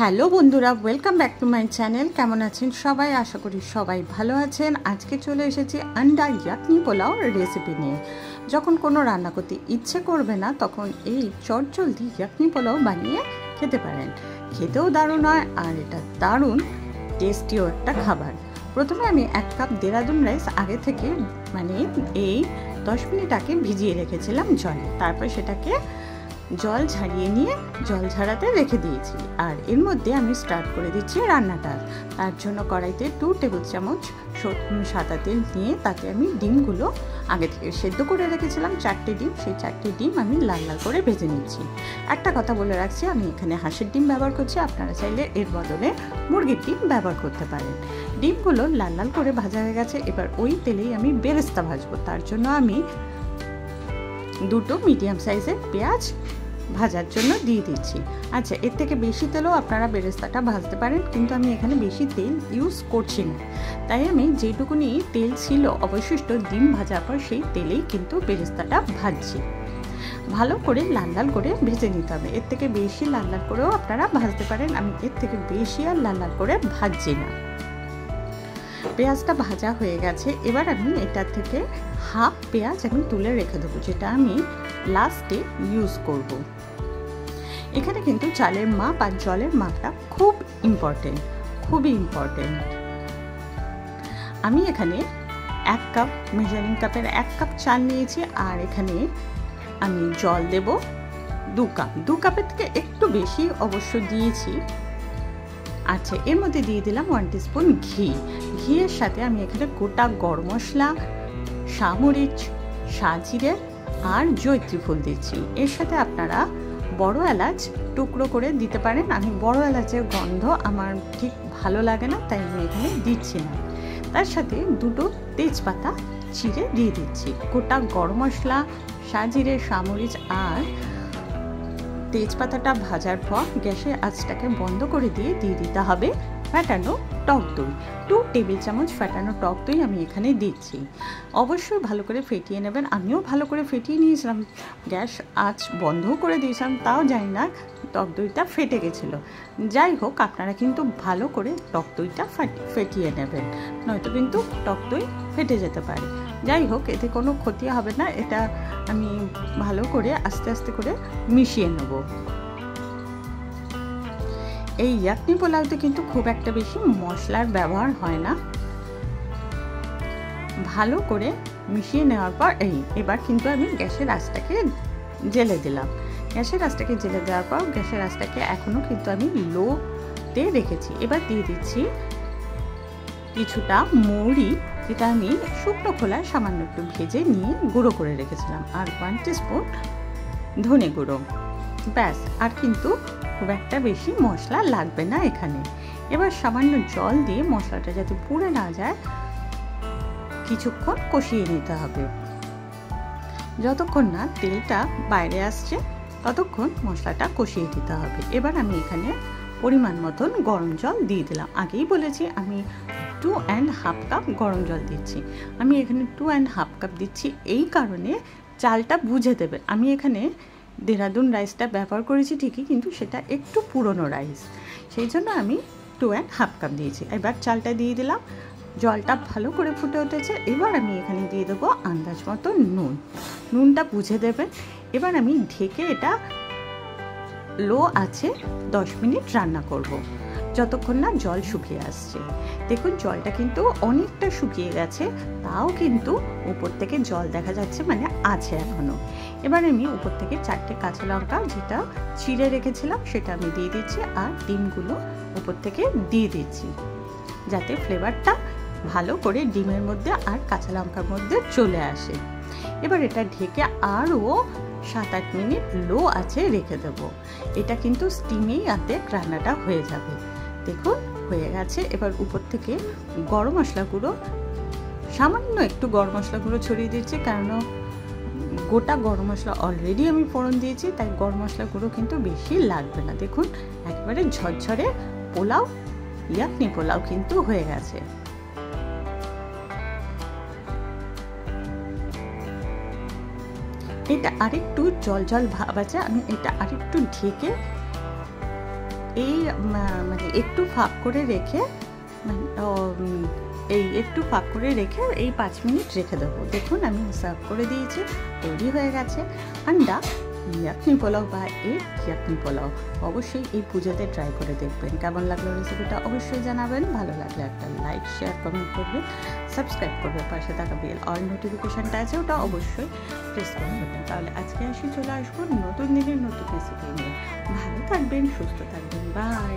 Hello বন্ধুরা, welcome back to my channel. কেমন আছেন সবাই? আশা করি সবাই ভালো আছেন। আজকে চলে এসেছি আন্ডা ইয়াকনি পোলাও রেসিপি নিয়ে। যখন কোনো রান্না করতে ইচ্ছে করবে না, তখন এই চটজলদি ইয়াকনি পোলাও বানিয়ে খেতে পারেন। খেতেও দারুণ হয় আর এটা দারুণ টেস্টিও একটা খাবার। প্রথমে আমি 1 কাপ দেরাদুন রাইস আগে থেকে এই 10 মিনিট আগে ভিজিয়ে রেখেছিলাম জলে। তারপর সেটাকে জল ঝারিয়ে নিয়ে জল ঝাড়াতে রেখে দিয়েছি। আর এর মধ্যে আমি স্টার্ট করে দিচ্ছি রান্নাটা। তার জন্য কড়াইতে 2 টেবিল চামচ সাদা তেল নিয়ে তাতে আমি ডিমগুলো আগে থেকে সেদ্ধ করে রেখেছিলাম 4টে ডিম। সেই 4টে ডিম আমি লাল লাল করে ভেজে নিচ্ছি। একটা কথা বলে রাখছি, আমি এখানে হাঁসের ডিম ব্যবহার করছি, আপনারা চাইলে এর বদলে মুরগির ডিম ব্যবহার করতে পারেন। ডিমগুলো লাল লাল করে ভাজা হয়ে গেছে। এবার ওই তেলেই আমি বেরেস্তা ভাজবো। তার জন্য আমি 2টো মিডিয়াম সাইজের পেঁয়াজ ভাজার জন্য দিয়ে দিচ্ছি। আচ্ছা, এর থেকে বেশি তেলও আপনারা বেরেস্তাটা ভাজতে পারেন, কিন্তু আমি এখানে বেশি তেল ইউজ করছি না। তাই আমি যেটুকুনি তেল ছিল অবশিষ্ট ডিম ভাজার পর সেই তেলেই কিন্তু বেরেস্তাটা ভাজছি। ভালো করে লাল লাল করে ভেজে নিতে হবে। এর থেকে বেশি লাল লাল করেও আপনারা ভাজতে পারেন। আমি এর থেকে বেশি আর লাল লাল করে ভাজছি না। পেঁয়াজটা ভাজা হয়ে গেছে। এবার আমি এটা থেকে হাফ পেঁয়াজ আমি তুলে রেখে দেবো, যেটা আমি লাস্টে ইউজ করব। এখানে কিন্তু চালের মাপ আর জলের মাপটা খুব ইম্পর্টেন্ট, খুবই ইম্পর্টেন্ট। আমি এখানে 1 কাপ মেজারিং কাপের 1 কাপ চাল নিয়েছি। আর এখানে আমি জল দেব 2 কাপ। 2 কাপের থেকে একটু বেশি অবশ্য দিয়েছি। আচ্ছা, এর মধ্যে দিয়ে দিলাম 1 টিস্পুন ঘি। ঘিয়ের সাথে আমি এখানে গোটা গরম মশলা, সামরিচ, সাজিরে আর জয়িত্রী ফুল দিচ্ছি। এর সাথে আপনারা বড় এলাচ টুকরো করে দিতে পারেন। আমি বড় এলাচের গন্ধ আমার ঠিক ভালো লাগে না, তাই আমি এখানে দিচ্ছি না। তার সাথে 2টো তেজপাতা চিড়ে দিয়ে দিচ্ছি। গোটা গরম মশলা, সাজিরে, সামরিচ আর তেজপাতাটা ভাজার পর গ্যাসের আঁচটাকে বন্ধ করে দিয়ে দিতে হবে ফ্যাটানো টক দই। 2 টেবিল চামচ ফ্যাটানো টক দই আমি এখানে দিচ্ছি। অবশ্যই ভালো করে ফেটিয়ে নেবেন। আমিও ভালো করে ফেটিয়ে নিয়েছিলাম, গ্যাস আঁচ বন্ধও করে দিয়েছিলাম, তাও জানি না টক দইটা ফেটে গেছিলো। যাই হোক, আপনারা কিন্তু ভালো করে টক দইটা ফেটিয়ে নেবেন, নয়তো কিন্তু টক দই ফেটে যেতে পারে। যাই হোক, এতে কোনো ক্ষতি হবে না। এটা আমি ভালো করে আস্তে আস্তে করে মিশিয়ে নেব। এই ইয়াকনি পোলাওতে কিন্তু খুব একটা বেশি মশলার ব্যবহার হয় না। ভালো করে মিশিয়ে নেওয়ার পর এবার কিন্তু আমি গ্যাসের আঁচটাকে জ্বেলে দিলাম। গ্যাসের আঁচটাকে জ্বেলে দেওয়ার পর গ্যাসের আঁচটাকে এখনও কিন্তু আমি লোতে রেখেছি। এবার দিয়ে দিচ্ছি কিছুটা মৌরি, যেটা আমি শুকনো খোলায় সামান্য একটু ভেজে নিয়ে গুঁড়ো করে রেখেছিলাম, আর 1 টিস্পুন ধনে গুঁড়ো। ব্যাস, আর কিন্তু খুব একটা বেশি মশলা লাগবে না এখানে। এবার সামান্য জল দিয়ে মশলাটা যাতে পুড়ে না যায় কিছুক্ষণ কষিয়ে নিতে হবে। যতক্ষণ না তেলটা বাইরে আসছে ততক্ষণ মশলাটা কষিয়ে দিতে হবে। এবার আমি এখানে পরিমাণ মতন গরম জল দিয়ে দিলাম। আগেই বলেছি আমি 2.5 কাপ গরম জল দিচ্ছি। আমি এখানে 2.5 কাপ দিচ্ছি এই কারণে চালটা বুঝে দেবে। আমি এখানে দেরাদুন রাইসটা ব্যবহার করেছি ঠিকই, কিন্তু সেটা একটু পুরনো রাইস, সেই জন্য আমি 2.5 কাপ দিয়েছি। এবার চালটা দিয়ে দিলাম। জলটা ভালো করে ফুটে উঠেছে। এবার আমি এখানে দিয়ে দেবো আন্দাজ মতো নুন। নুনটা বুঝে দেবেন। এবার আমি ঢেকে এটা লো আছে 10 মিনিট রান্না করব, যতক্ষণ না জল শুকিয়ে আসছে। দেখুন, জলটা কিন্তু অনেকটা শুকিয়ে গেছে, তাও কিন্তু উপর থেকে জল দেখা যাচ্ছে, মানে আছে এখনো। এবার আমি উপর থেকে 4টে কাঁচা লঙ্কা যেটা চিড়ে রেখেছিলাম সেটা আমি দিয়ে দিচ্ছি, আর ডিমগুলো উপর থেকে দিয়ে দিচ্ছি, যাতে ফ্লেভারটা ভালো করে ডিমের মধ্যে আর কাঁচা লঙ্কার মধ্যে চলে আসে। এবার এটা ঢেকে আরও 7-8 মিনিট লো আছে রেখে দেবো। এটা কিন্তু স্টিমেই অর্ধেক রান্নাটা হয়ে যাবে। দেখুন, হয়ে গেছে। এবার উপর থেকে গরম মশলা গুঁড়ো, সামান্য একটু গরম মশলা গুঁড়ো ছড়িয়ে দিচ্ছি, কারণ গোটা গরম মশলা অলরেডি আমি ফোড়ন দিয়েছি, তাই গরম মশলা গুঁড়ো কিন্তু বেশি লাগবে না। দেখুন, একেবারে ঝরঝরে পোলাও, ইয়াকনি পোলাও কিন্তু হয়ে গেছে। এটা আরেকটু জল জল ভাব আছে, আমি এটা আরেকটু ঢেকে এই মানে একটু ফাঁক করে রেখে একটু ফাঁক করে রেখে এই 5 মিনিট রেখে দেবো। দেখুন আমি সার্ভ করে দিয়েছি, তৈরি হয়ে গেছে আন্ডা ইয়াকনি পোলাও বা এগ ইয়াকনি পোলাও। অবশ্যই এই পুজোতে ট্রাই করে দেখবেন। কেমন লাগলো রেসিপিটা অবশ্যই জানাবেন। ভালো লাগলে একটা লাইক, শেয়ার, কমেন্ট করবেন, সাবস্ক্রাইব করবেন। পাশে থাকা বেল অল নোটিফিকেশানটা আছে, ওটা অবশ্যই প্রেস করে দেবেন। তাহলে আজকে আসি, চলে আসবো নতুন দিনের নতুন রেসিপি নিয়ে। ভালো থাকবেন, সুস্থ থাকবেন, বাই।